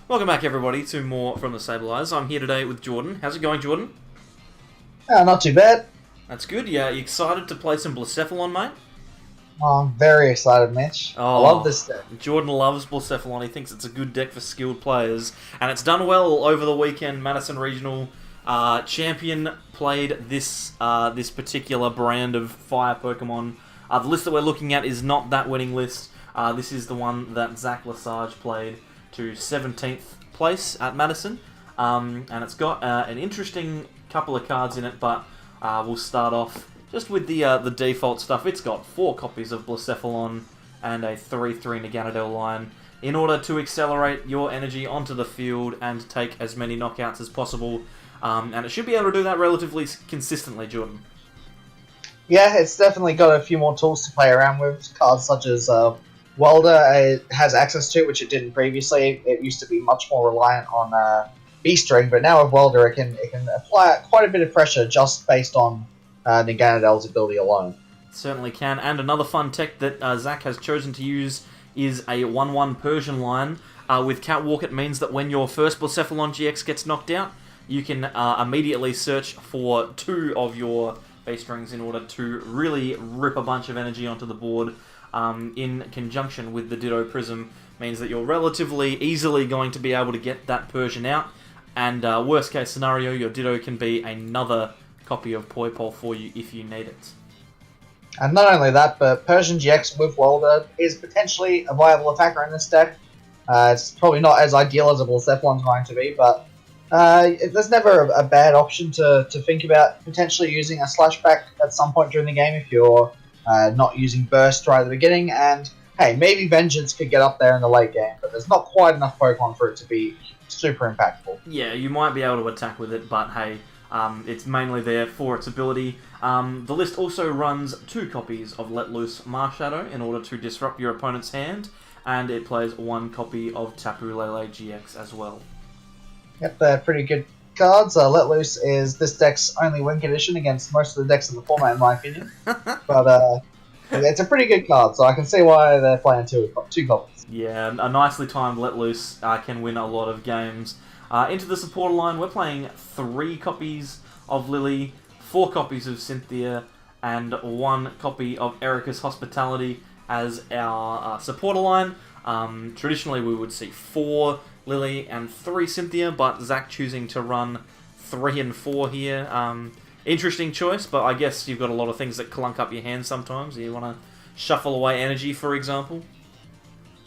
Welcome back, everybody, to more from the Sableyes. I'm here today with Jordan. How's it going, Jordan? Not too bad. That's good. Yeah, you excited to play some Blacephalon, mate? I'm very excited, Mitch. I love this deck. Jordan loves Blacephalon. He thinks it's a good deck for skilled players, and it's done well over the weekend. Madison Regional Champion played this particular brand of fire Pokemon. The list that we're looking at is not that winning list. This is the one that Zach Lesage played to 17th place at Madison, and it's got an interesting couple of cards in it, but we'll start off just with the default stuff. It's got 4 copies of Blacephalon and a 3/3 Naganadel line in order to accelerate your energy onto the field and take as many knockouts as possible, and it should be able to do that relatively consistently, Jordan. Yeah, it's definitely got a few more tools to play around with. Cards such as Welder has access to, which it didn't previously. It used to be much more reliant on B-String, but now with Welder it can apply quite a bit of pressure just based on Naganadel's ability alone. Certainly can. And another fun tech that Zach has chosen to use is a 1/1 Persian line. With Catwalk, it means that when your first Blacephalon GX gets knocked out, you can immediately search for 2 of your base strings in order to really rip a bunch of energy onto the board. In conjunction with the Ditto Prism, means that you're relatively easily going to be able to get that Persian out. And worst case scenario, your Ditto can be another copy of Poipole for you if you need it. And not only that, but Persian GX with Welder is potentially a viable attacker in this deck. It's probably not as ideal as a Blacephalon's going to be, but there's never a bad option to think about potentially using a Slashback at some point during the game if you're not using Burst right at the beginning. And hey, maybe Vengeance could get up there in the late game, but there's not quite enough Pokemon for it to be super impactful. Yeah, you might be able to attack with it, but hey, it's mainly there for its ability. The list also runs 2 copies of Let Loose Marshadow in order to disrupt your opponent's hand, and it plays 1 copy of Tapu Lele GX as well. Yep, they're pretty good cards. Let Loose is this deck's only win condition against most of the decks in the format, in my opinion. But it's a pretty good card, so I can see why they're playing 2 copies. Yeah, a nicely timed Let Loose can win a lot of games. Into the supporter line, we're playing 3 copies of Lily, 4 copies of Cynthia, and 1 copy of Erica's Hospitality as our supporter line. Traditionally, we would see 4 Lily and 3 Cynthia, but Zach choosing to run 3 and 4 here. Interesting choice, but I guess you've got a lot of things that clunk up your hands sometimes. You want to shuffle away energy, for example.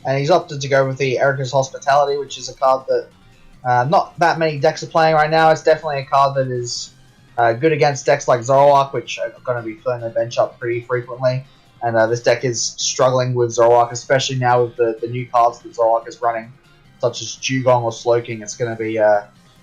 And he's opted to go with the Erica's Hospitality, which is a card that not that many decks are playing right now. It's definitely a card that is good against decks like Zoroark, which are going to be filling their bench up pretty frequently. And this deck is struggling with Zoroark, especially now with the new cards that Zoroark is running, such as Dugong or Slowking. It's going to be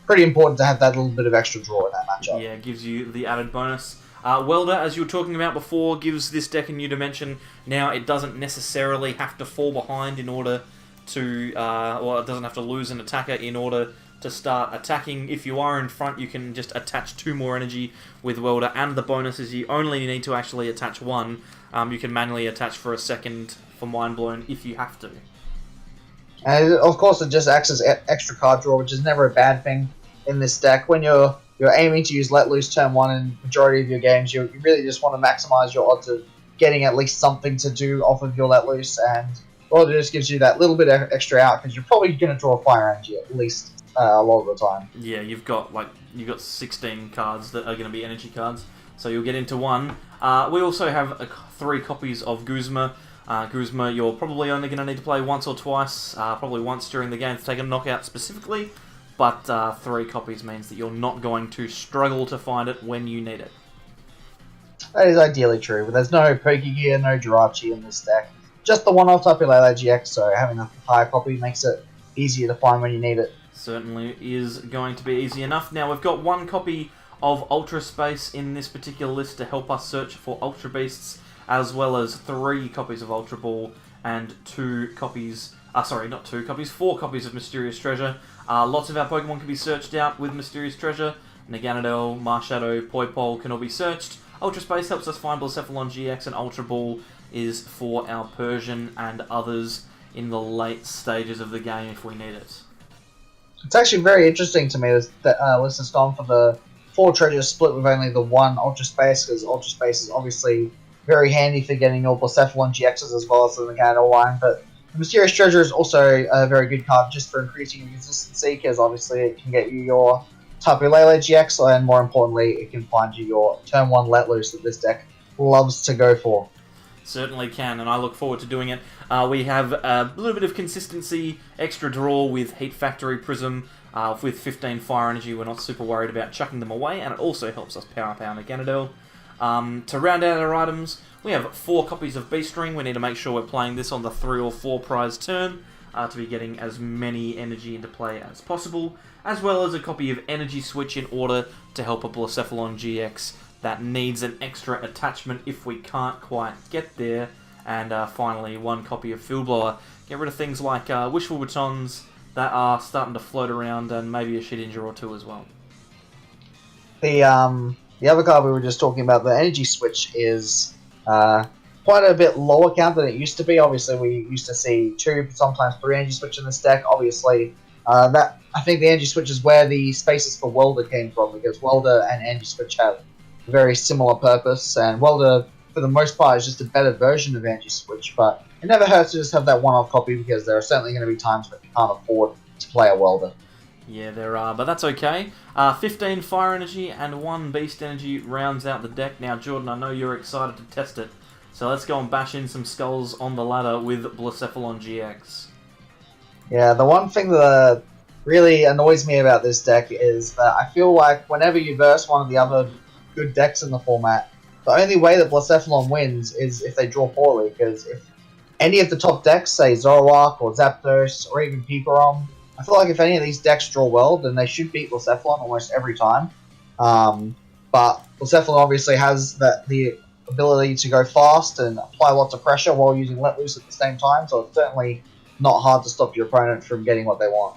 pretty important to have that little bit of extra draw in that matchup. Yeah, it gives you the added bonus. Welder, as you were talking about before, gives this deck a new dimension. Now, it doesn't necessarily have to fall behind in order to... it doesn't have to lose an attacker in order to start attacking. If you are in front, you can just attach 2 more energy with Welder, and the bonus is you only need to actually attach 1. You can manually attach for a second for Mind Blown if you have to. And of course, it just acts as extra card draw, which is never a bad thing in this deck. When you're aiming to use Let Loose turn 1 in majority of your games, you really just want to maximize your odds of getting at least something to do off of your Let Loose, and well, it just gives you that little bit of extra out because you're probably going to draw Fire Energy at least a lot of the time. Yeah, you've got 16 cards that are going to be energy cards, so you'll get into 1. We also have 3 copies of Guzma. Guzma, you're probably only going to need to play once or twice, probably once during the game to take a knockout specifically, but 3 copies means that you're not going to struggle to find it when you need it. That is ideally true, but there's no Pokegear, no Jirachi in this deck. Just the one-off Tapu Lele GX, so having a higher copy makes it easier to find when you need it. Certainly is going to be easy enough. Now, we've got 1 copy of Ultra Space in this particular list to help us search for Ultra Beasts, as well as 3 copies of Ultra Ball and 4 copies of Mysterious Treasure. Lots of our Pokemon can be searched out with Mysterious Treasure. Naganadel, Marshadow, Poipole can all be searched. Ultra Space helps us find Blacephalon GX, and Ultra Ball is for our Persian and others in the late stages of the game if we need it. It's actually very interesting to me that List has gone for the 4 treasures split with only the 1 Ultra Space, because Ultra Space is obviously very handy for getting your Blacephalon GXs as well as the Mechanical line, but the Mysterious Treasure is also a very good card just for increasing your consistency, because obviously it can get you your Tapu Lele GX, and more importantly, it can find you your turn 1 Let Loose that this deck loves to go for. Certainly can, and I look forward to doing it. We have a little bit of consistency, extra draw with Heat Factory Prism. With 15 Fire Energy, we're not super worried about chucking them away, and it also helps us power up our Meganadel. To round out our items, we have 4 copies of Beast Ring. We need to make sure we're playing this on the 3 or 4 prize turn to be getting as many energy into play as possible, as well as a copy of Energy Switch in order to help a Blacephalon GX that needs an extra attachment if we can't quite get there. And finally, 1 copy of Field Blower. Get rid of things like Wishful Batons that are starting to float around, and maybe a Shedinja or 2 as well. The other card we were just talking about, the Energy Switch, is quite a bit lower count than it used to be. Obviously, we used to see 2, sometimes 3 Energy Switch in this deck. Obviously, that I think the Energy Switch is where the spaces for Welder came from, because Welder and Energy Switch have a very similar purpose, and Welder, for the most part, is just a better version of Energy Switch, but it never hurts to just have that one-off copy, because there are certainly going to be times when you can't afford to play a Welder. Yeah, there are, but that's okay. 15 Fire Energy and 1 Beast Energy rounds out the deck. Now, Jordan, I know you're excited to test it, so let's go and bash in some skulls on the ladder with Blacephalon GX. Yeah, the one thing that really annoys me about this deck is that I feel like whenever you verse one of the other good decks in the format, the only way that Blacephalon wins is if they draw poorly, because if any of the top decks, say Zoroark or Zapdos or even Peeperom, I feel like if any of these decks draw well, then they should beat Blacephalon almost every time. But Blacephalon obviously has the ability to go fast and apply lots of pressure while using Let Loose at the same time, so it's certainly not hard to stop your opponent from getting what they want.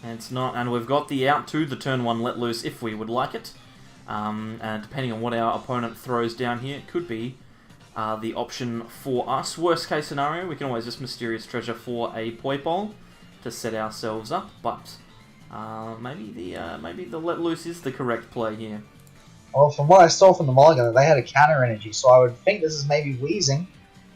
And it's not, and we've got the out to the turn 1 Let Loose if we would like it. And depending on what our opponent throws down here, it could be the option for us. Worst case scenario, we can always just Mysterious Treasure for a Poipole to set ourselves up, but maybe the Let Loose is the correct play here. Well, from what I saw from the mulligan, they had a counter energy, so I would think this is maybe Wheezing.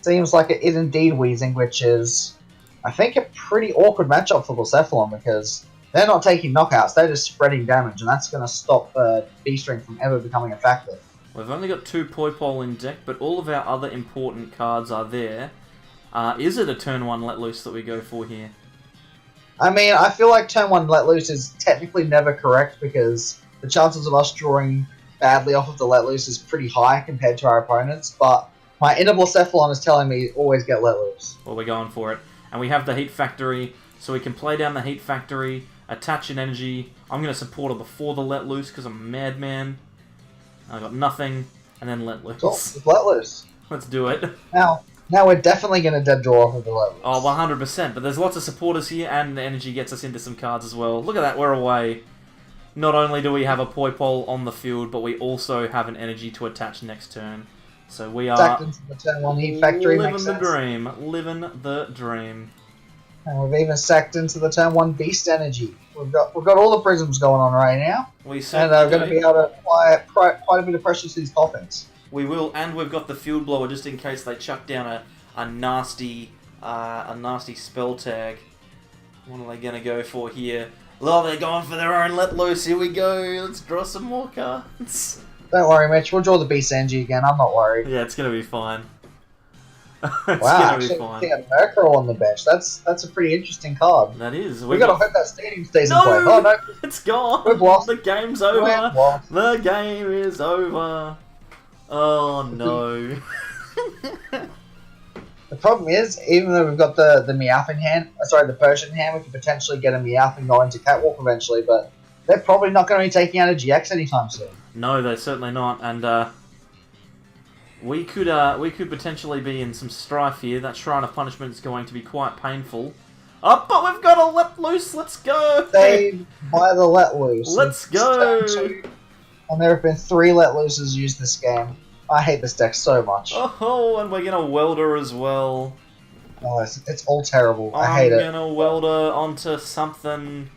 Seems like it is indeed Wheezing, which is, I think, a pretty awkward matchup for Blacephalon, because they're not taking knockouts, they're just spreading damage, and that's going to stop B-String from ever becoming a factor. We've only got 2 Poipole in deck, but all of our other important cards are there. Is it a turn 1 Let Loose that we go for here? I mean, I feel like turn 1 Let Loose is technically never correct, because the chances of us drawing badly off of the Let Loose is pretty high compared to our opponents, but my inner Blacephalon is telling me always get Let Loose. Well, we're going for it. And we have the Heat Factory, so we can play down the Heat Factory, attach an energy. I'm going to support it before the Let Loose because I'm a madman. I got nothing, and then Let Loose. Cool. Let Loose. Let's do it. Now we're definitely going to dead draw off of the Let Loose. Oh, 100%, but there's lots of supporters here, and the energy gets us into some cards as well. Look at that, we're away. Not only do we have a Poipole on the field, but we also have an energy to attach next turn. So we are Stacked into the turn 1 Heat Factory. living the dream. Living the dream. And we've even sacked into the turn 1 Beast Energy. We've got all the prisms going on right now. We and we're going to be able to apply quite a bit of pressure to these coffins. We will, and we've got the Field Blower just in case they chuck down a nasty spell tag. What are they going to go for here? Oh, they're going for their own Let Loose. Here we go. Let's draw some more cards. Don't worry, Mitch. We'll draw the Beast Energy again. I'm not worried. Yeah, it's going to be fine. Wow, actually, we have Mercurial on the bench. That's a pretty interesting card. That is. We got to hope that stadium stays in play. Oh no, it's gone. We've lost. The game's over. The game is over. Oh no. The problem is, even though we've got the Meowth hand, the Persian hand, we could potentially get a Meowth and go into Catwalk eventually, but they're probably not going to be taking out a GX anytime soon. No, they're certainly not, and we could potentially be in some strife here. That Shrine of Punishment is going to be quite painful. Oh, but we've got a Let Loose. Let's go. Saved by the Let Loose. Let's go. And there have been 3 Let Looses used this game. I hate this deck so much. Oh, and we're gonna Welder as well. Oh, it's all terrible. I hate it. I'm gonna Welder onto something.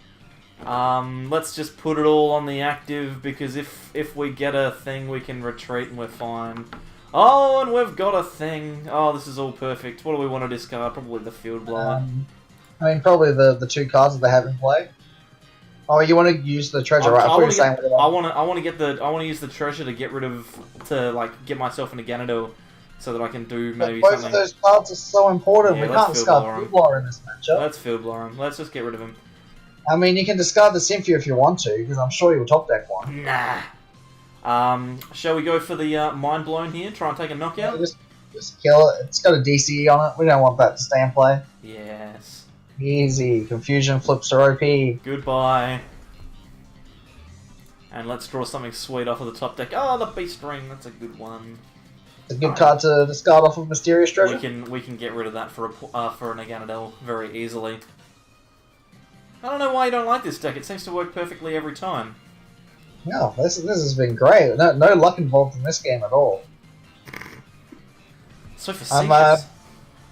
Let's just put it all on the active, because if we get a thing, we can retreat and we're fine. Oh, and we've got a thing. Oh, this is all perfect. What do we want to discard? Probably the field blower. I mean, probably the 2 cards that they have in play. Oh, you want to use the treasure, right? I want to use the treasure to get rid of, get myself into Ganondorf, so that I can do maybe both something. of those cards are so important. Yeah, We can't discard field blower in this matchup. Let's field blower him. Let's just get rid of him. I mean, you can discard the Symphony if you want to, because I'm sure you'll top deck one. Nah. Shall we go for the Mind Blown here? Try and take a knockout? Yeah, just kill it. It's got a DCE on it. We don't want that to stay in play. Yes. Easy. Confusion flips are OP. Goodbye. And let's draw something sweet off of the top deck. Oh, the Beast Ring. That's a good one. It's a good card to discard off of Mysterious Treasure. We can get rid of that for a Naganadel very easily. I don't know why you don't like this deck. It seems to work perfectly every time. Yeah, this has been great. No luck involved in this game at all. So facetious.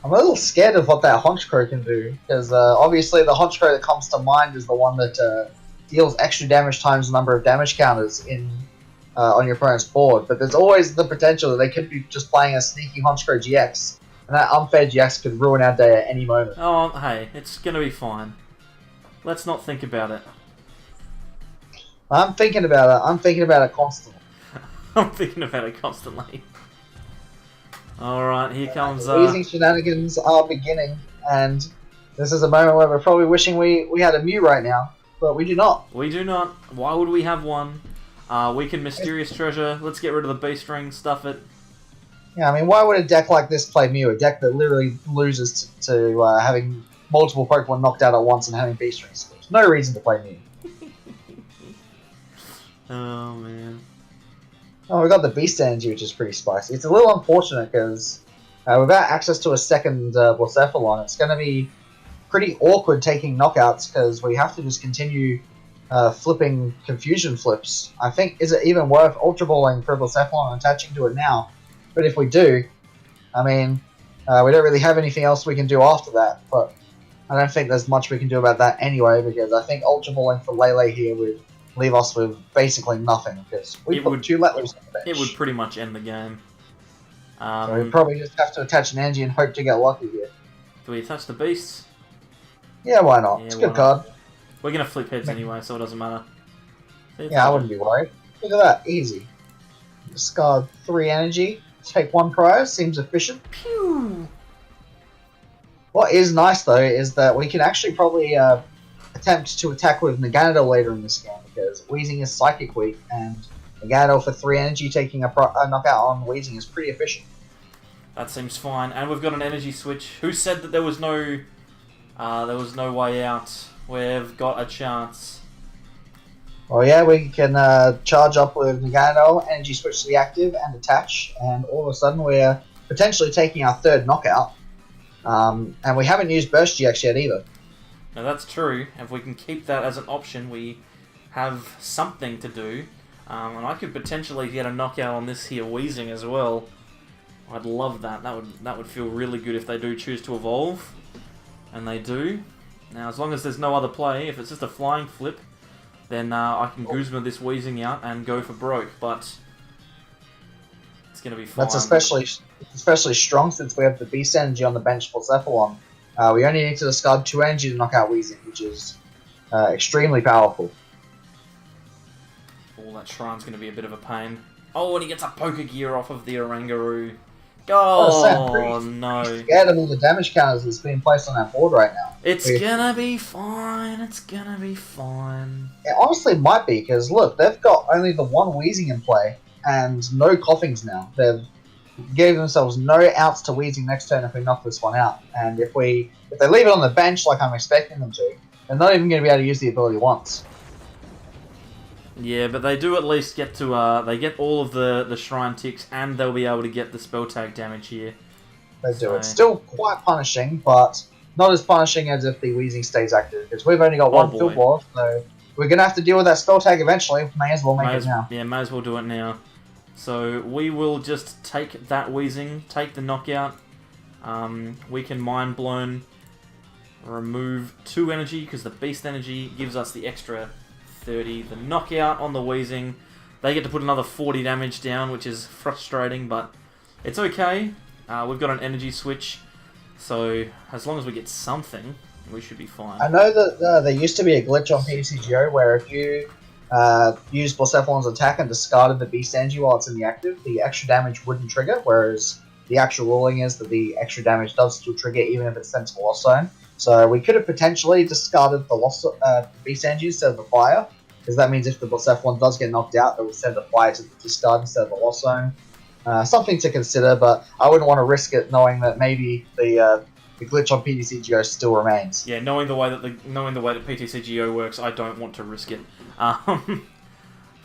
I'm a little scared of what that Honchkrow can do, because obviously the Honchkrow that comes to mind is the one that deals extra damage times the number of damage counters on your opponent's board. But there's always the potential that they could be just playing a sneaky Honchkrow GX, and that unfair GX could ruin our day at any moment. Oh, hey, it's gonna be fine. Let's not think about it. I'm thinking about it. I'm thinking about it constantly. I'm thinking about it constantly. Alright, here comes... Wheezing shenanigans are beginning, and this is a moment where we're probably wishing we had a Mew right now, but we do not. We do not. Why would we have one? We can Mysterious Treasure. Let's get rid of the Beast Ring, stuff it. Yeah, I mean, why would a deck like this play Mew? A deck that literally loses to having multiple Pokemon knocked out at once and having Beast Rings. There's no reason to play Mew. Oh, man. Oh, we got the Beast Energy, which is pretty spicy. It's a little unfortunate because without access to a second Blacephalon, it's going to be pretty awkward taking knockouts because we have to just continue flipping Confusion flips. I think, is it even worth Ultra Balling for Blacephalon and attaching to it now? But if we do, I mean, we don't really have anything else we can do after that, but I don't think there's much we can do about that anyway, because I think Ultra Balling for Lele here would leave us with basically nothing, because we put 2 Letloos on the bench. It would pretty much end the game. So we probably just have to attach an energy and hope to get lucky here. Do we attach the beasts? Yeah, why not? Yeah, it's a good card. We're going to flip heads anyway, so it doesn't matter. Yeah, I wouldn't be worried. Look at that, easy. Discard 3 energy, take 1 prize, seems efficient. Pew! What is nice though is that we can actually probably attempt to attack with Naganadel later in this game, because Wheezing is Psychic weak, and Naganadel for 3 energy taking a knockout on Wheezing is pretty efficient. That seems fine, and we've got an energy switch. Who said that there was no way out? We've got a chance. Well, yeah, we can charge up with Naganadel, energy switch to the active, and attach, and all of a sudden we're potentially taking our 3rd knockout. And we haven't used Burst GX yet either. Now that's true. If we can keep that as an option, we have something to do. And I could potentially get a knockout on this here Wheezing as well. I'd love that. That would feel really good if they do choose to evolve. And they do. Now, as long as there's no other play, if it's just a flying flip, then I can Guzma this Wheezing out and go for broke. But it's going to be fine. That's especially strong since we have the Beast Energy on the bench for Cephalon. We only need to discard 2 energy to knock out Wheezing, which is extremely powerful. Oh, that Shrine's going to be a bit of a pain. Oh, and he gets a Poker Gear off of the Oranguru. Oh, no. Scared of all the damage counters that's being placed on our board right now. It's gonna be fine. It's gonna be fine. It honestly might be, because look, they've got only the 1 Wheezing in play, and no Coughings now. They've gave themselves no outs to Wheezing next turn if we knock this one out. And if they leave it on the bench like I'm expecting them to, they're not even going to be able to use the ability once. Yeah, but they do at least get to, they get all of the Shrine ticks, and they'll be able to get the spell tag damage here. They do. It's still quite punishing, but not as punishing as if the Wheezing stays active, because we've only got 1 field wall, so we're going to have to deal with that spell tag eventually. May as well make it now. Yeah, may as well do it now. So we will just take that Wheezing, take the knockout. We can Mind Blown. remove 2 energy because the beast energy gives us the extra 30. The knockout on the Wheezing, they get to put another 40 damage down, which is frustrating, but it's okay. We've got an energy switch, so as long as we get something, we should be fine. I know that there used to be a glitch on PCGO where if you used Blacephalon's attack and discarded the beast energy while it's in the active, the extra damage wouldn't trigger, whereas the actual ruling is that the extra damage does still trigger even if it's sent to the Lost Zone. So we could have potentially discarded the beast energy instead of the fire, because that means if the Blacephalon does get knocked out, it will send the fire to the discard instead of the Lost Zone. Something to consider, but I wouldn't want to risk it knowing that maybe the glitch on PTCGO still remains. Yeah, knowing the way that PTCGO works, I don't want to risk it. I'd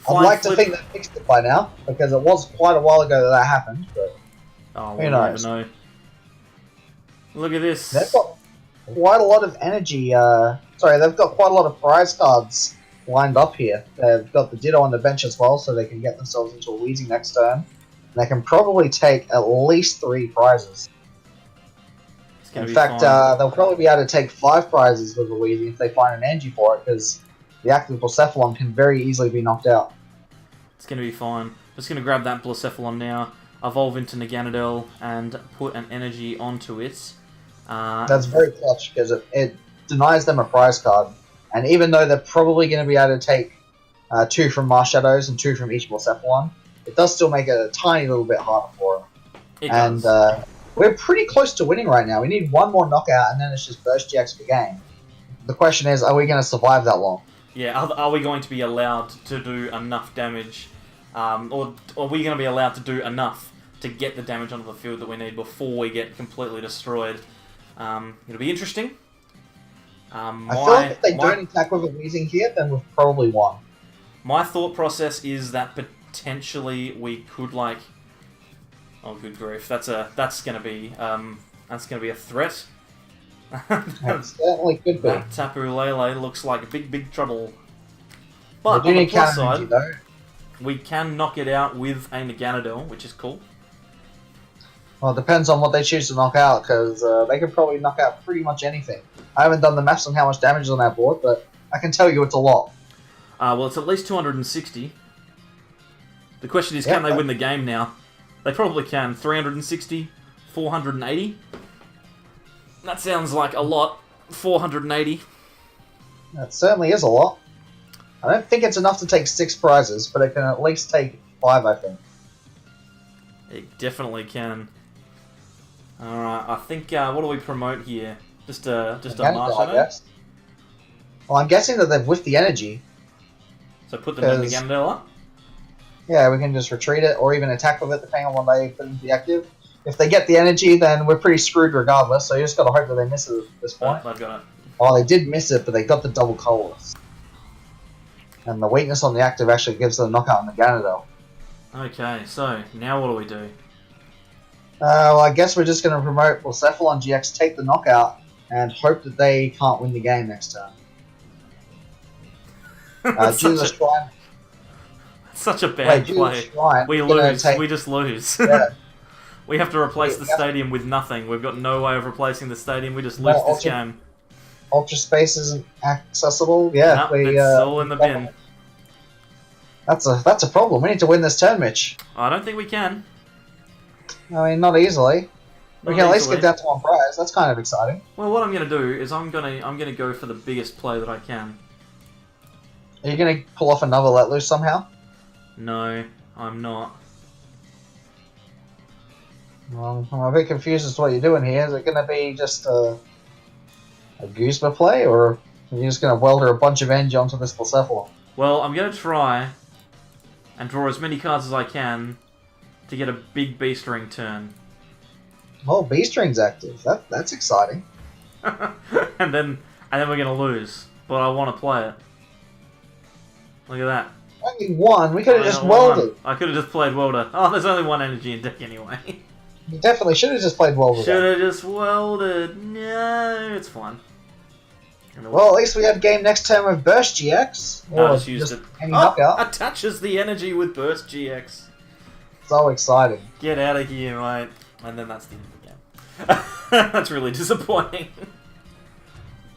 like to think they fixed it by now, because it was quite a while ago that happened, but who knows? Never know. Look at this. They've got quite a lot of energy. They've got quite a lot of prize cards lined up here. They've got the Ditto on the bench as well, so they can get themselves into a Wheezing next turn. They can probably take at least 3 prizes. In fact, they'll probably be able to take 5 prizes with the Wheezing if they find an energy for it, because the active Blacephalon can very easily be knocked out. It's going to be fine. Just going to grab that Blacephalon now, evolve into Naganadel, and put an energy onto it. That's very clutch, because it denies them a prize card. And even though they're probably going to be able to take 2 from Mars Shadows and 2 from each Blacephalon, it does still make it a tiny little bit harder for them. We're pretty close to winning right now. We need 1 more knockout, and then it's just Burst GX for game. The question is, are we going to survive that long? Yeah, are we going to be allowed to do enough damage, or are we going to be allowed to do enough to get the damage onto the field that we need before we get completely destroyed? It'll be interesting. I feel like if they don't attack with a Wheezing here, then we've probably won. My thought process is that potentially we could oh, good grief! That's gonna be a threat. It certainly could be. That Tapu Lele looks like big trouble. But on the plus side, we can knock it out with a Naganadel, which is cool. Well, it depends on what they choose to knock out, because they can probably knock out pretty much anything. I haven't done the maths on how much damage is on that board, but I can tell you it's a lot. Well, it's at least 260. The question is, can they win the game now? They probably can. 360, 480. That sounds like a lot. 480. That certainly is a lot. I don't think it's enough to take 6 prizes, but it can at least take 5, I think. It definitely can. Alright, I think, what do we promote here? Just a Mars Shadow? Well, I'm guessing that they've whiffed the energy. So put them in the Naganadel up? Yeah, we can just retreat it, or even attack with it, depending on what they put into the active. If they get the energy, then we're pretty screwed regardless, so you just gotta hope that they miss it at this point. I've got it. Oh, they did miss it, but they got the double colorless. And the weakness on the active actually gives them a knockout on the Naganadel. Okay, so, now what do we do? Well, I guess we're just going to promote Blacephalon GX, take the knockout, and hope that they can't win the game next turn. Such a bad play. We lose. We just lose. Yeah. We have to replace the stadium with nothing. We've got no way of replacing the stadium. We just lose this game. Ultra Space isn't accessible. Yeah, nope, it's all in the bin. That's a problem. We need to win this turn, Mitch. I don't think we can. I mean, not easily. We can at least get down to 1 prize. That's kind of exciting. Well, what I'm going to do is I'm gonna go for the biggest play that I can. Are you going to pull off another Let Loose somehow? No, I'm not. Well, I'm a bit confused as to what you're doing here. Is it going to be just a Guzma play, or are you just going to welder a bunch of energy onto this Blacephalon? Well, I'm going to try and draw as many cards as I can to get a big Beast Ring turn. Oh, Beast Ring's active. That's exciting. and then we're going to lose. But I want to play it. Look at that. Only 1. We could have just welded. I could have just played Welder. Oh, there's only 1 energy in deck anyway. You definitely should have just played welded. Should have just welded. No, it's fine. Well, at least we have game next turn with Burst GX. No, I just used it. Knockout. Attaches the energy with Burst GX. So exciting. Get out of here, mate. And then that's the end of the game. That's really disappointing.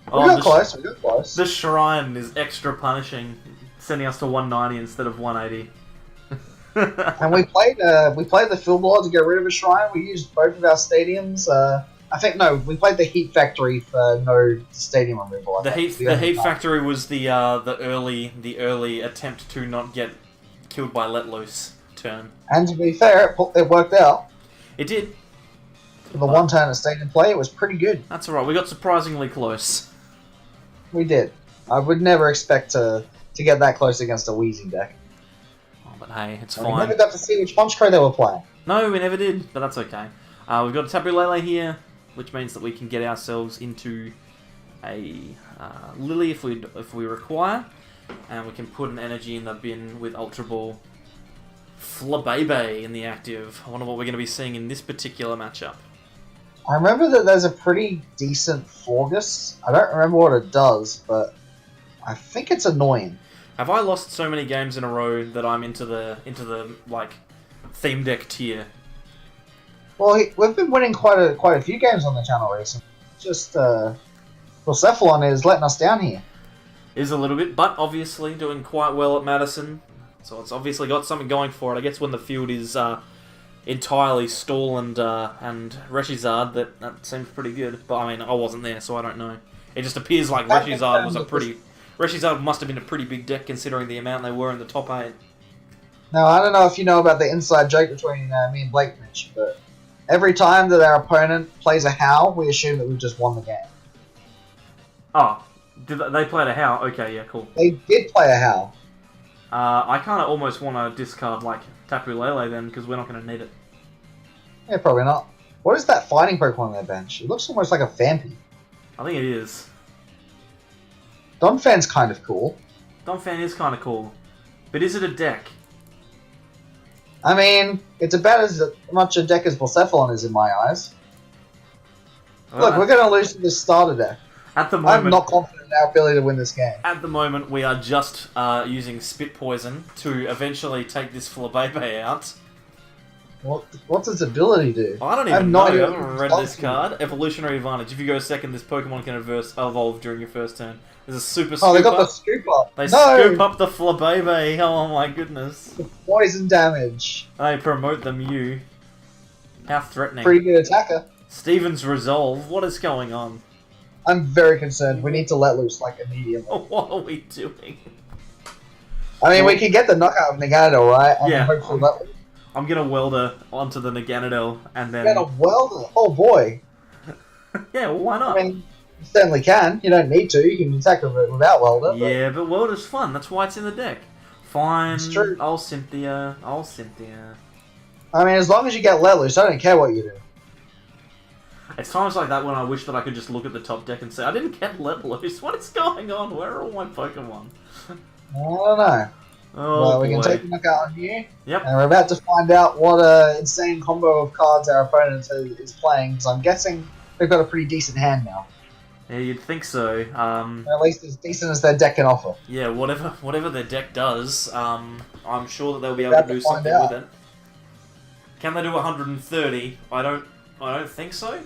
We got close, we got close. The shrine is extra punishing, sending us to 190 instead of 180. And we played the field lord to get rid of a shrine. We used both of our stadiums. We played the Heat Factory for no stadium removal. The Heat Factory was the early attempt to not get killed by Let Loose turn. And to be fair, it worked out. It did. For the one turn at stadium play, it was pretty good. That's alright, we got surprisingly close. We did. I would never expect to get that close against a Wheezing deck. Oh, but hey, it's We fine. never got to see which Punch Crow they were playing. No, we never did, but that's okay. We've got a Tapu Lele here, which means that we can get ourselves into a Lily if we require, and we can put an energy in the bin with Ultra Ball. Flabebe in the active. I wonder what we're going to be seeing in this particular matchup. I remember that there's a pretty decent Florgus. I don't remember what it does, but I think it's annoying. Have I lost so many games in a row that I'm into the like theme deck tier? Well, we've been winning quite a few games on the channel recently. Just Blacephalon is letting us down here. Is a little bit, but obviously doing quite well at Madison. So it's obviously got something going for it. I guess when the field is entirely Stall and Reshizard, that seems pretty good. But I mean, I wasn't there, so I don't know. It just appears like Reshizard was Reshizard must have been a pretty big deck considering the amount they were in the top 8. Now, I don't know if you know about the inside joke between me and Blake Mitch, but every time that our opponent plays a Howl, we assume that we've just won the game. Oh, they played a Howl? Okay, yeah, cool. They did play a Howl. I kind of almost want to discard like Tapu Lele then, because we're not going to need it. Yeah, probably not. What is that fighting Pokemon on their bench? It looks almost like a Vampy. I think it is. Donphan's kind of cool. Donphan is kind of cool. But is it a deck? I mean, it's about as much a deck as Blacephalon is in my eyes. Look, we're going to lose to this starter deck. At the moment, I'm not confident in our ability to win this game. At the moment, we are just using Spit Poison to eventually take this Flabebe out. What's its ability do? I don't even know. I haven't read this card. Evolutionary Advantage. If you go second, this Pokemon can evolve during your first turn. There's a super scoop up. Oh, they got up. the scoop up. They scoop up the Flabebe. Oh my goodness. The poison damage. They promote the Mew. How threatening. Pretty good attacker. Steven's Resolve. What is going on? I'm very concerned. We need to let loose, like, immediately. What are we doing? I mean, we can get the knockout of Naganadel, right? And yeah. hopefully let loose. I'm gonna Welder onto the Naganadel, and then... Get a Welder? Oh, boy. Yeah, well, why not? I mean, you certainly can. You don't need to. You can attack it without Welder. Yeah, but Welder's fun. That's why it's in the deck. Fine. It's true. I'll Cynthia. I mean, as long as you get let loose, I don't care what you do. It's times like that when I wish that I could just look at the top deck and say, I didn't get let loose. What is going on? Where are all my Pokemon? I don't know. Oh, well, we boy. can take a knockout on you. Yep. And we're about to find out what insane combo of cards our opponent is playing, because I'm guessing they've got a pretty decent hand now. Yeah, you'd think so. Or at least as decent as their deck can offer. Yeah, whatever their deck does, I'm sure that they'll be able to do something with it. Can they do 130? I don't think so.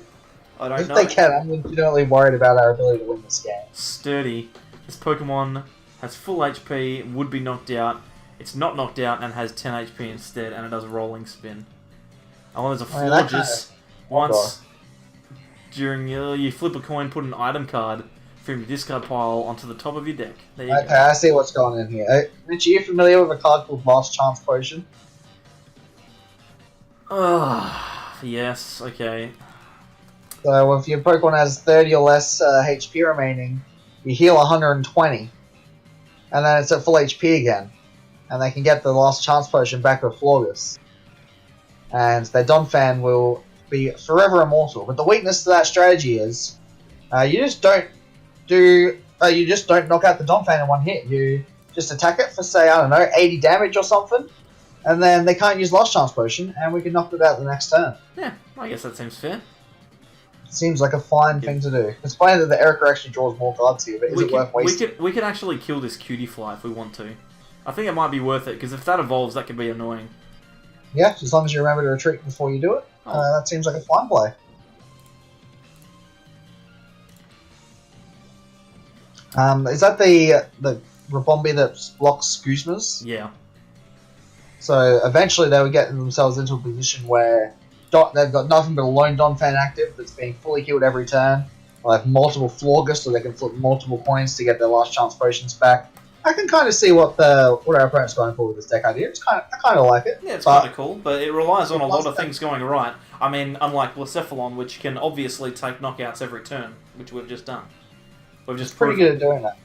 I don't know. If they can, I'm legitimately worried about our ability to win this game. Sturdy. This Pokemon has full HP, would be knocked out. It's not knocked out and has 10 HP instead, and it does a rolling spin. Oh, there's a Florges. Once during you flip a coin, put an item card from your discard pile onto the top of your deck. There you go. I see what's going on here. Mitch, are you familiar with a card called Last Chance Potion? Yes, okay. So if your Pokemon has 30 or less HP remaining, you heal 120. And then it's at full HP again. And they can get the Last Chance Potion back with Florges. And their Donphan will be forever immortal. But the weakness to that strategy is you just don't knock out the Donphan in one hit. You just attack it for, say, I don't know, 80 damage or something. And then they can't use Last Chance Potion, and we can knock it out the next turn. Yeah, I guess that seems fair. Seems like a fine thing to do. It's funny that the Erica actually draws more cards here, but is it worth wasting? We could actually kill this Cutie Fly if we want to. I think it might be worth it, because if that evolves, that could be annoying. Yeah, as long as you remember to retreat before you do it. That seems like a fine play. Is that the Rabombi that blocks Guzmas? Yeah. So eventually they would get themselves into a position where they've got nothing but a lone Donphan active that's being fully healed every turn. They'll have multiple Florgus, so they can flip multiple coins to get their last chance potions back. I can kind of see what our opponent's going for with this deck idea. I kind of like it. Yeah, it's kind of cool, but it relies on a lot of things going right. I mean, unlike Blacephalon, which can obviously take knockouts every turn, which we've just done. We've just pretty good at doing that.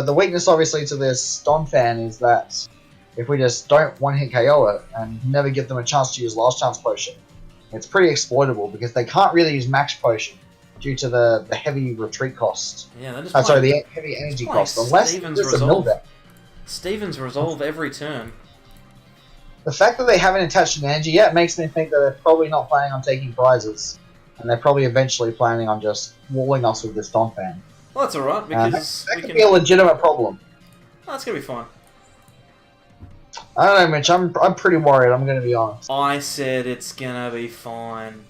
The weakness, obviously, to this Donphan is that if we just don't one-hit KO it and never give them a chance to use Last Chance Potion, it's pretty exploitable because they can't really use Max Potion due to the heavy retreat cost. Yeah, they're just the heavy energy cost. Unless it's a mill deck. Steven's Resolve every turn. The fact that they haven't attached an energy yet makes me think that they're probably not planning on taking prizes. And they're probably eventually planning on just walling us with this Donphan. Well, that's alright, because that could be a legitimate problem. Oh, that's going to be fine. I don't know, Mitch. I'm pretty worried, I'm going to be honest. I said it's going to be fine.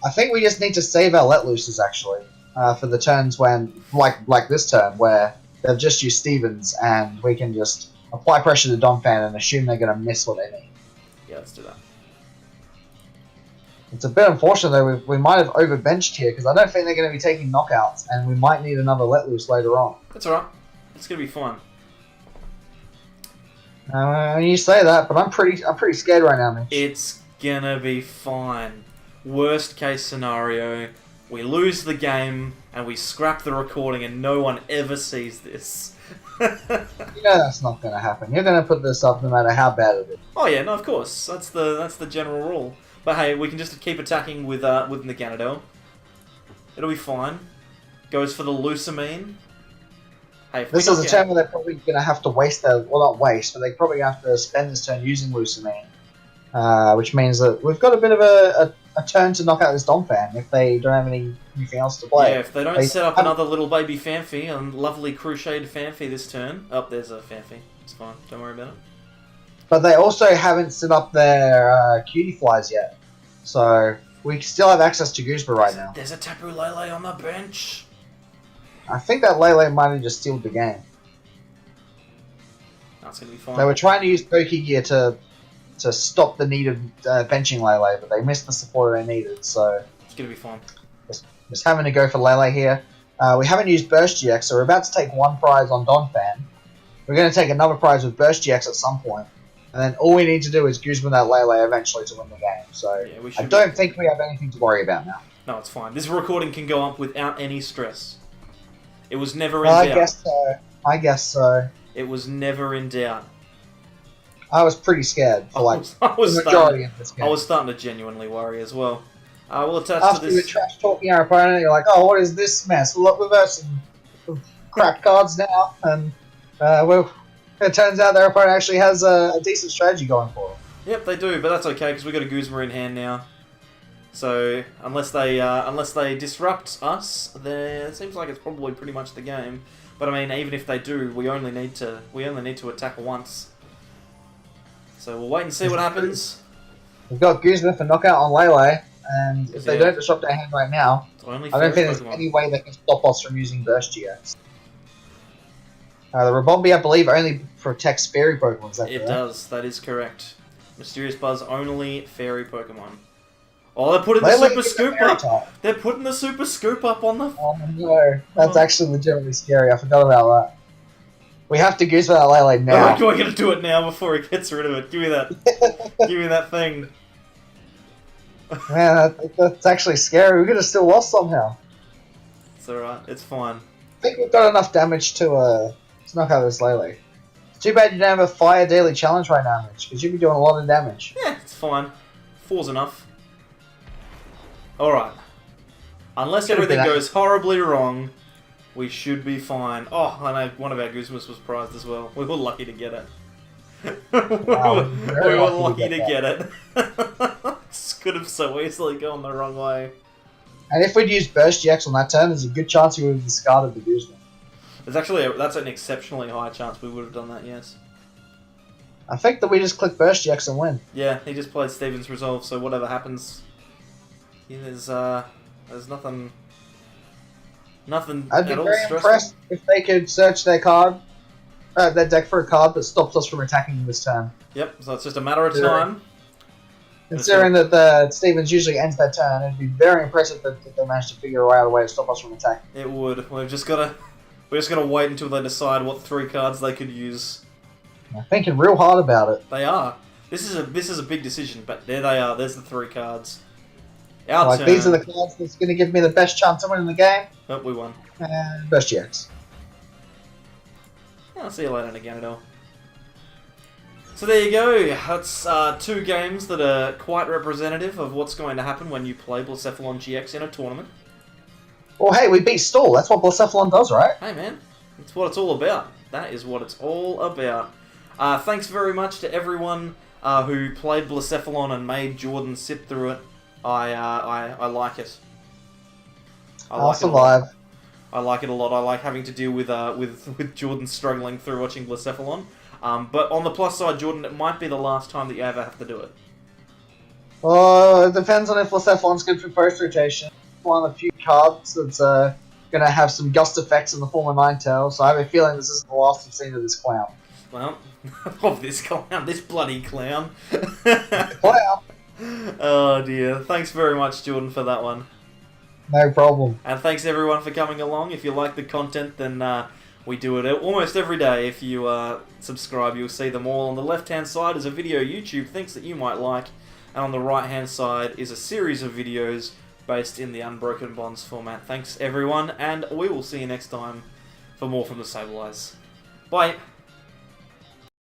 I think we just need to save our let looses, actually, for the turns when, like this turn, where they've just used Stevens, and we can just apply pressure to Donphan and assume they're going to miss what they need. Yeah, let's do that. It's a bit unfortunate, though. We might have overbenched here, because I don't think they're going to be taking knockouts, and we might need another let loose later on. That's alright. It's going to be fine. You say that, but I'm pretty scared right now, Mitch. It's going to be fine. Worst case scenario, we lose the game, and we scrap the recording, and no one ever sees this. You know that's not going to happen. You're going to put this up no matter how bad it is. Oh yeah, no, of course. That's the general rule. But hey, we can just keep attacking with Naganadel. It'll be fine. Goes for the Lucamine. Hey, if this is a turn where they're probably going to have to waste their... Well, not waste, but they probably have to spend this turn using Lucamine. Which means that we've got a bit of a turn to knock out this Donphan if they don't have anything else to play. Yeah, if they don't set up another little baby Fanfi, a lovely crocheted Fanfi this turn. Oh, there's a Fanfi. It's fine. Don't worry about it. But they also haven't set up their Cutie Flies yet. So we still have access to Guzma right now. There's a Tapu Lele on the bench. I think that Lele might have just sealed the game. That's going to be fine. They were trying to use Poké Gear to stop the need of benching Lele, but they missed the support they needed, so... It's going to be fine. Just having to go for Lele here. We haven't used Burst GX, so we're about to take one prize on Donphan. We're going to take another prize with Burst GX at some point. And then all we need to do is Guzman that Lele eventually to win the game. So yeah, I don't think we have anything to worry about now. No, it's fine. This recording can go up without any stress. It was never in doubt. I guess so. It was never in doubt. I was pretty scared for the majority of this game. I was starting to genuinely worry as well. We'll attach After to this... you were trash talking our opponent, you're like, oh, what is this mess? Well, we've got some crap cards now, and it turns out their opponent actually has a decent strategy going for them. Yep, they do, but that's okay because we got a Guzma in hand now. So unless they disrupt us, then it seems like it's probably pretty much the game. But I mean, even if they do, we only need to attack once. So we'll wait and see what happens. We've got Guzma for knockout on Lele, and if they don't disrupt our hand right now, I don't think there's any way they can stop us from using Burst GX. The Rabombi, I believe, only protects fairy Pokemon. Is that correct? It does. That is correct. Mysterious Buzz only fairy Pokemon. Oh, they're putting the Super Scoop up. They're putting the Super Scoop up on the... Oh no, that's actually legitimately scary. I forgot about that. We have to Guzma that Lele now. We're going to do it now before he gets rid of it. Give me that. Give me that thing. Man, that's actually scary. We could have still lost somehow. It's alright. It's fine. I think we've got enough damage to knock out this Lele. It's too bad you don't have a Fire Daily Challenge right now, Mitch, because you'd be doing a lot of damage. Yeah, it's fine. 4's enough. Alright. Unless everything goes horribly wrong, we should be fine. Oh, I know one of our Guzmas was prized as well. We were lucky to get it. Wow, we were lucky to get it. This could have so easily gone the wrong way. And if we'd used Burst GX on that turn, there's a good chance we would have discarded the Guzma. That's an exceptionally high chance we would have done that, yes. I think that we just click Burst GX and win. Yeah, he just played Steven's Resolve, so whatever happens, there's nothing. Nothing I'd be at all very stressful. impressed if they could search their deck for a card that stops us from attacking this turn. Yep, so it's just a matter of time. Considering that Stevens usually ends that turn, it'd be very impressive that they managed to figure out a way to stop us from attacking. It would. We're just gonna wait until they decide what 3 cards they could use. I'm thinking real hard about it. They are. This is a big decision, but there they are. There's the 3 cards. Our Like turn. these are the cards that's going to give me the best chance of winning the game. Oh, we won. And best GX. I'll see you later, Nagano. So there you go. That's 2 games that are quite representative of what's going to happen when you play Blacephalon GX in a tournament. Well, hey, we beat Stall. That's what Blacephalon does, right? Hey man, that's what it's all about. That is what it's all about. Thanks very much to everyone who played Blacephalon and made Jordan sit through it. I like it. I'll survive. I like it a lot. I like having to deal with Jordan struggling through watching Blacephalon. But on the plus side, Jordan, it might be the last time that you ever have to do it. Oh, it depends on if Blacephalon's good for post rotation. One of the few cards that's going to have some gust effects in the form of Ninetale, so I have a feeling this isn't the last we've seen of this clown. Well, of this clown, this bloody clown. Clown! Oh dear. Thanks very much, Jordan, for that one. No problem. And thanks everyone for coming along. If you like the content, then we do it almost every day. If you subscribe, you'll see them all. On the left-hand side is a video YouTube thinks that you might like, and on the right-hand side is a series of videos based in the Unbroken Bonds format. Thanks everyone, and we will see you next time for more from the Sable Eyes. Bye!